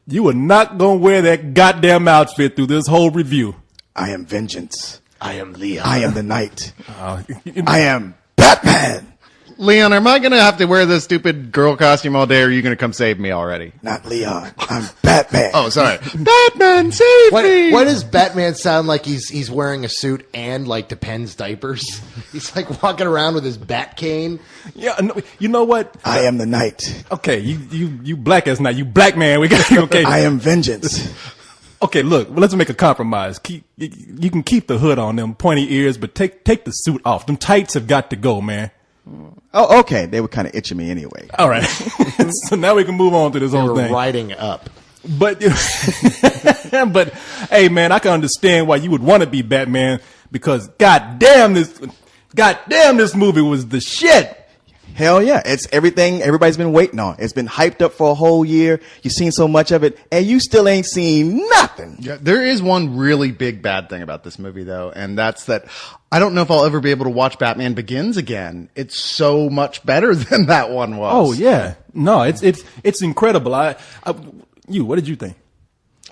You are not going to wear that goddamn outfit through this whole review. I am vengeance. I am Leon. I am the knight. I am Batman. Leon, am I going to have to wear this stupid girl costume all day, or are you going to come save me already? Not Leon. I'm Batman. Oh, sorry. Batman, save me! Why does Batman sound like he's wearing a suit and like Depends diapers? He's like walking around with his bat cane. Yeah, no, you know what? I am the knight. Okay, you black as night. You black man. We got okay. I am vengeance. Okay, look, let's make a compromise. You can keep the hood on them pointy ears, but take the suit off. Them tights have got to go, man. Oh, okay. They were kind of itching me anyway. All right. So now we can move on to this whole thing. Riding up. But, but hey, man, I can understand why you would want to be Batman because goddamn this movie was the shit. Hell yeah. It's everything everybody's been waiting on. It's been hyped up for a whole year. You've seen so much of it, and you still ain't seen nothing. Yeah, there is one really big bad thing about this movie, though, and that's that I don't know if I'll ever be able to watch Batman Begins again. It's so much better than that one was. Oh, yeah. No, it's incredible. What did you think?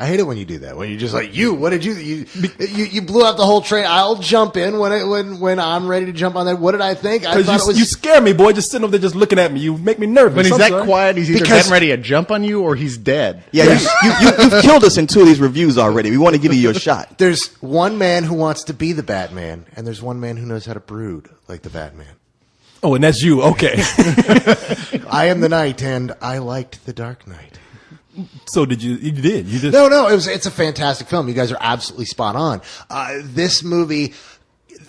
I hate it when you do that. When you're just like, what did you blew out the whole train. I'll jump in when I'm ready to jump on that. What did I think? I thought it was. You scare me, boy. Just sitting over there, just looking at me. You make me nervous. When he's that quiet, he's either getting ready to jump on you or he's dead. Yeah, you've killed us in 2 of these reviews already. We want to give you your shot. There's one man who wants to be the Batman, and there's one man who knows how to brood like the Batman. Oh, and that's you. Okay. I am the Knight, and I liked the Dark Knight. So you did. No, it's a fantastic film. You guys are absolutely spot on. This movie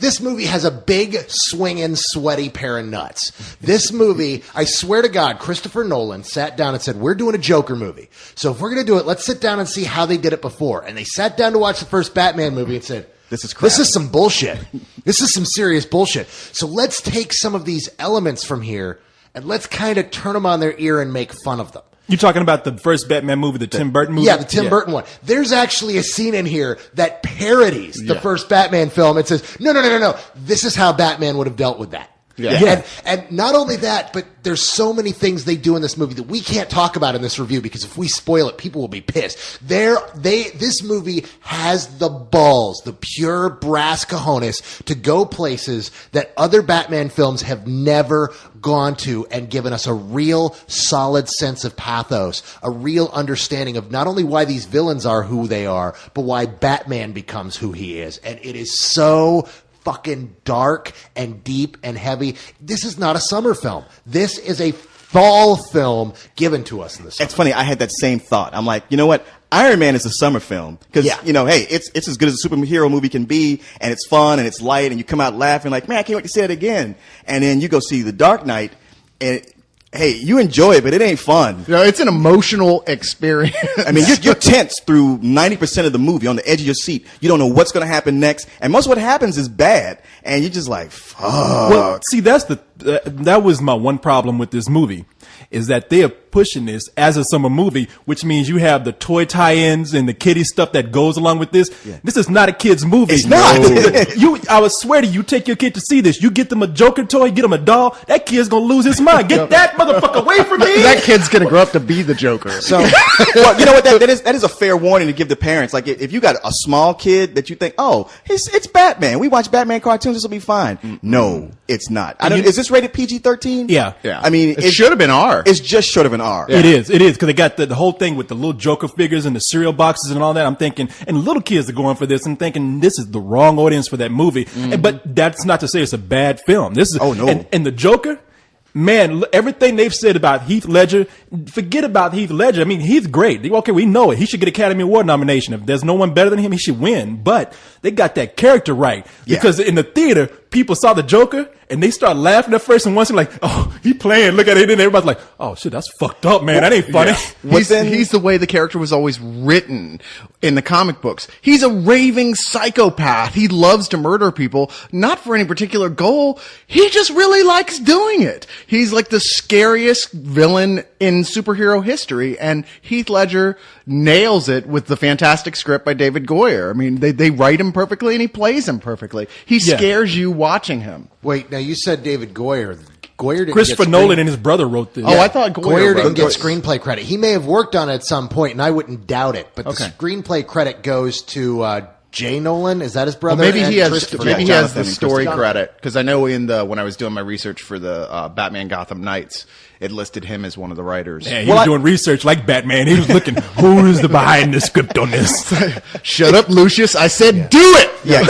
has a big, swinging, sweaty pair of nuts. This movie, I swear to God, Christopher Nolan sat down and said, we're doing a Joker movie. So if we're going to do it, let's sit down and see how they did it before. And they sat down to watch the first Batman movie and said, this is crap. This is some bullshit. This is some serious bullshit. So let's take some of these elements from here and let's kind of turn them on their ear and make fun of them. You're talking about the first Batman movie, the Tim Burton movie? Yeah, the Tim Burton one. There's actually a scene in here that parodies the first Batman film. It says, no. This is how Batman would have dealt with that. Yeah. And not only that, but there's so many things they do in this movie that we can't talk about in this review because if we spoil it, people will be pissed. This movie has the balls, the pure brass cojones to go places that other Batman films have never gone to and given us a real solid sense of pathos, a real understanding of not only why these villains are who they are, but why Batman becomes who he is. And it is so fucking dark and deep and heavy. This is not a summer film. This is a fall film given to us in the summer. It's funny. I had that same thought. I'm like, you know what? Iron Man is a summer film because, hey, it's as good as a superhero movie can be, and it's fun and it's light, and you come out laughing like, man, I can't wait to see it again. And then you go see The Dark Knight, and hey, you enjoy it, but it ain't fun. It's an emotional experience. I mean, you're tense through 90% of the movie, on the edge of your seat. You don't know what's going to happen next, and most of what happens is bad, and you're just like, fuck. Well, see, that was my one problem with this movie, is that they are pushing this as a summer movie, which means you have the toy tie-ins and the kiddie stuff that goes along with this. Yeah. This is not a kid's movie. It's not. I would swear to you, take your kid to see this. You get them a Joker toy, get them a doll, that kid's going to lose his mind. Get that motherfucker away from me. That kid's going to grow up to be the Joker. So, well, you know what? That is a fair warning to give the parents. Like, if you got a small kid that you think, oh, it's Batman. We watch Batman cartoons. This will be fine. Mm-hmm. No, it's not. Is this rated PG-13? Yeah. I mean, it should have been R. It's just short of an R. Yeah. It is, because they got the whole thing with the little Joker figures and the cereal boxes and all that. I'm thinking, and little kids are going for this and thinking this is the wrong audience for that movie. Mm-hmm. But that's not to say it's a bad film. This is, oh no. And the Joker, man, everything they've said about Heath Ledger, forget about Heath Ledger. I mean, he's great. Okay, we know it. He should get Academy Award nomination. If there's no one better than him, he should win. But they got that character right. Because in the theater, people saw the Joker and they start laughing at first, and once they're like, oh, he playing, look at it, and everybody's like, oh shit, that's fucked up, man. That ain't funny. Yeah. He's the way the character was always written in the comic books. He's a raving psychopath. He loves to murder people, not for any particular goal. He just really likes doing it. He's like the scariest villain in superhero history, and Heath Ledger nails it with the fantastic script by David Goyer. I mean, they write him perfectly and he plays him perfectly. He scares you watching him. Wait, now you said David Goyer. Goyer didn't Christopher get Nolan and his brother wrote this. Oh, I thought Goyer didn't wrote get it. screenplay credit. He may have worked on it at some point, and I wouldn't doubt it. But the screenplay credit goes to Jay Nolan. Is that his brother? Well, maybe And he has Christopher maybe he Nolan. has the story credit, because I know when I was doing my research for the Batman Gotham Knights, it listed him as one of the writers. Yeah, he was doing research like Batman. He was looking, who is the behind the script on this? Shut up, Lucius! I said, do it. Yeah,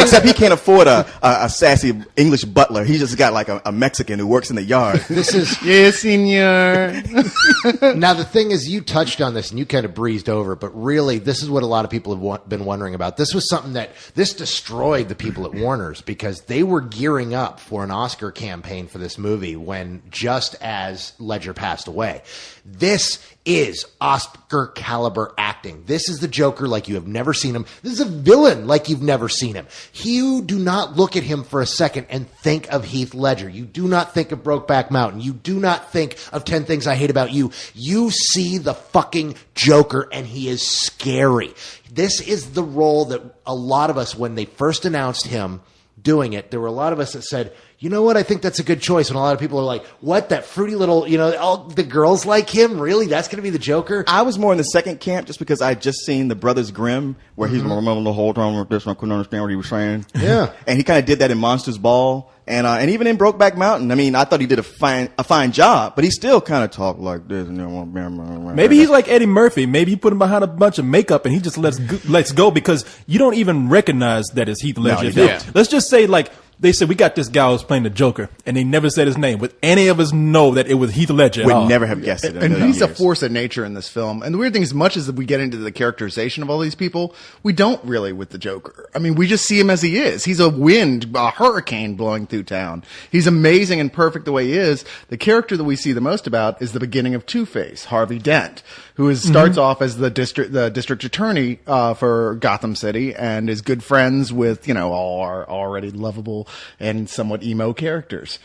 except he can't afford a sassy English butler. He just got like a Mexican who works in the yard. This is Yes, senor. now the thing is, you touched on this and you kind of breezed over, but really, this is what a lot of people have been wondering about. This was something that this destroyed the people at Warner's, because they were gearing up for an Oscar campaign for this movie when just as Ledger passed away. This is Oscar caliber acting. This is the Joker like you have never seen him. This is a villain like you've never seen him. You do not look at him for a second and think of Heath Ledger. You do not think of Brokeback Mountain. You do not think of 10 Things I Hate About You. You see the fucking Joker, and he is scary. This is the role that a lot of us, when they first announced him doing it, there were a lot of us that said, you know what, I think that's a good choice. And a lot of people are like, what, that fruity little, the girls like him? Really? That's going to be the Joker? I was more in the second camp just because I had just seen The Brothers Grimm, where he's remember the whole time with this, I couldn't understand what he was saying. Yeah. And he kind of did that in Monsters Ball. And even in Brokeback Mountain, I mean, I thought he did a fine job, but he still kind of talked like this. Maybe he's like Eddie Murphy. Maybe you put him behind a bunch of makeup and he just lets go because you don't even recognize that it's Heath Ledger. you don't. Let's just say, like, they said, we got this guy who's playing the Joker, and they never said his name. Would any of us know that it was Heath Ledger? Would never have guessed it. And he's a force of nature in this film. And the weird thing is, as much as we get into the characterization of all these people, we don't really with the Joker. I mean, we just see him as he is. He's a wind, a hurricane blowing through town. He's amazing and perfect the way he is. The character that we see the most about is the beginning of Two-Face, Harvey Dent, who starts off as the district attorney for Gotham City and is good friends with, all our already lovable and somewhat emo characters.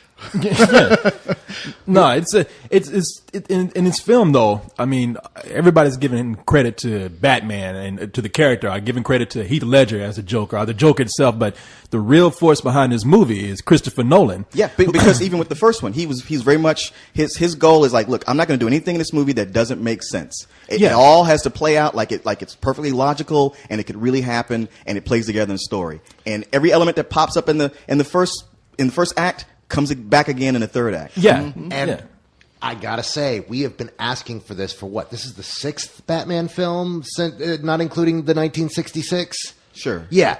No, it's in this film though. I mean, everybody's giving credit to Batman and to the character. I'm giving credit to Heath Ledger as the Joker, or the Joker itself. But the real force behind this movie is Christopher Nolan. Yeah, because even with the first one, he's very much his goal is like, look, I'm not going to do anything in this movie that doesn't make sense. It all has to play out like it's perfectly logical and it could really happen, and it plays together in the story. And every element that pops up in the first act comes back again in the third act. Yeah, And I gotta say, we have been asking for this for what? This is the 6th Batman film, not including the 1966? Sure. Yeah.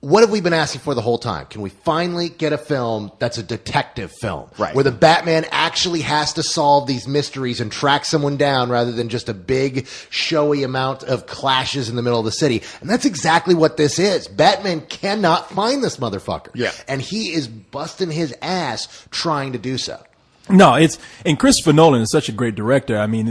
What have we been asking for the whole time? Can we finally get a film that's a detective film? Right. Where the Batman actually has to solve these mysteries and track someone down rather than just a big, showy amount of clashes in the middle of the city. And that's exactly what this is. Batman cannot find this motherfucker. Yeah. And he is busting his ass trying to do so. No, and Christopher Nolan is such a great director. I mean,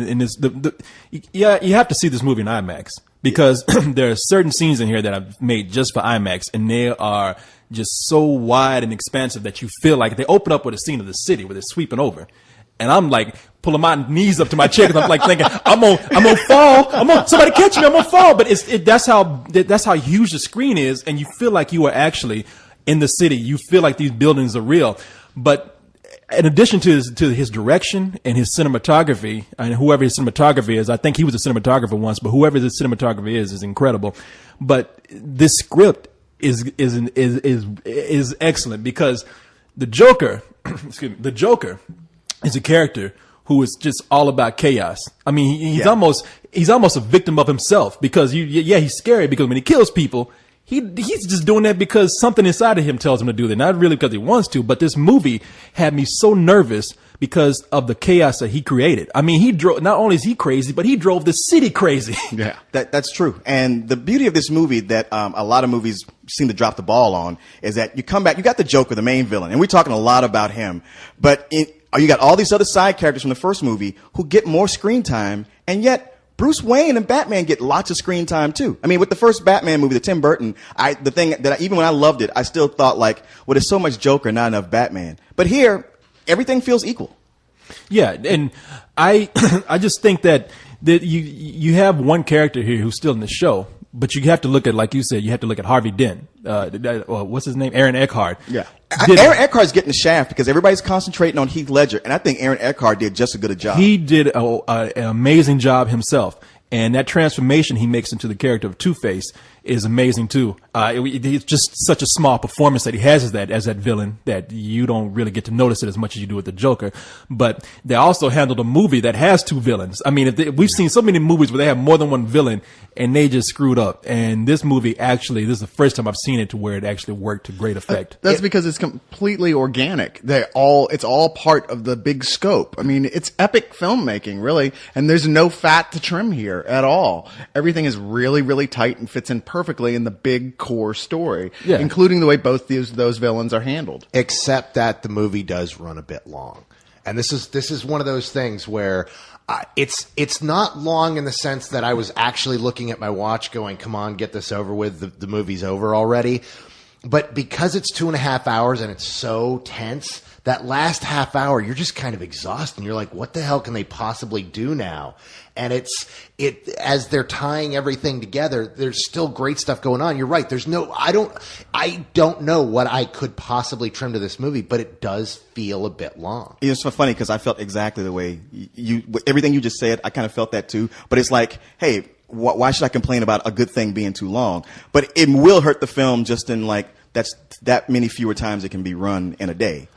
you have to see this movie in IMAX because there are certain scenes in here that I've made just for IMAX, and they are just so wide and expansive that you feel like they open up with a scene of the city where they're sweeping over. And I'm like pulling my knees up to my chest. I'm like thinking, I'm gonna fall. Somebody catch me. I'm gonna fall. But that's how huge the screen is, and you feel like you are actually in the city. You feel like these buildings are real. But in addition to his direction and his cinematography, and whoever his cinematographer is, I think he was a cinematographer once, but whoever the cinematographer is incredible. But this script is excellent because the Joker, the Joker is a character who is just all about chaos. I mean, he's almost a victim of himself because he's scary because when he kills people, he's just doing that because something inside of him tells him to do that. Not really because he wants to, but this movie had me so nervous because of the chaos that he created. I mean, he drove, not only is he crazy, but he drove the city crazy. Yeah. That's true. And the beauty of this movie that a lot of movies seem to drop the ball on is that you come back, you got the Joker, the main villain, and we're talking a lot about him, but you got all these other side characters from the first movie who get more screen time, and yet Bruce Wayne and Batman get lots of screen time too. I mean, with the first Batman movie, the Tim Burton, even when I loved it, I still thought like, well, there's so much Joker, not enough Batman. But here, everything feels equal. Yeah, and I just think that you have one character here who's still in the show, But you have to look at, like you said, you have to look at Harvey Dent. What's his name? Aaron Eckhart. Yeah. Aaron Eckhart's getting the shaft because everybody's concentrating on Heath Ledger, and I think Aaron Eckhart did just as good a job. He did an amazing job himself. And that transformation he makes into the character of Two-Face is amazing too. It's just such a small performance that he has as that villain that you don't really get to notice it as much as you do with the Joker. But they also handled a movie that has two villains. I mean, we've seen so many movies where they have more than one villain and they just screwed up. And this movie actually, this is the first time I've seen it to where it actually worked to great effect. That's because it's completely organic. It's all part of the big scope. I mean, it's epic filmmaking, really, and there's no fat to trim here at all. Everything is really, really tight and fits in perfectly in the big core story, including the way both those villains are handled. Except that the movie does run a bit long, and this is one of those things where it's not long in the sense that I was actually looking at my watch, going, "Come on, get this over with. The movie's over already." But because it's 2.5 hours and it's so tense, that last half hour, you're just kind of exhausted. You're like, what the hell can they possibly do now? And as they're tying everything together, there's still great stuff going on. You're right. I don't know what I could possibly trim to this movie, but it does feel a bit long. It's so funny because I felt exactly the way everything you just said. I kind of felt that too. But it's like, hey, why should I complain about a good thing being too long? But it will hurt the film just in like that many fewer times it can be run in a day.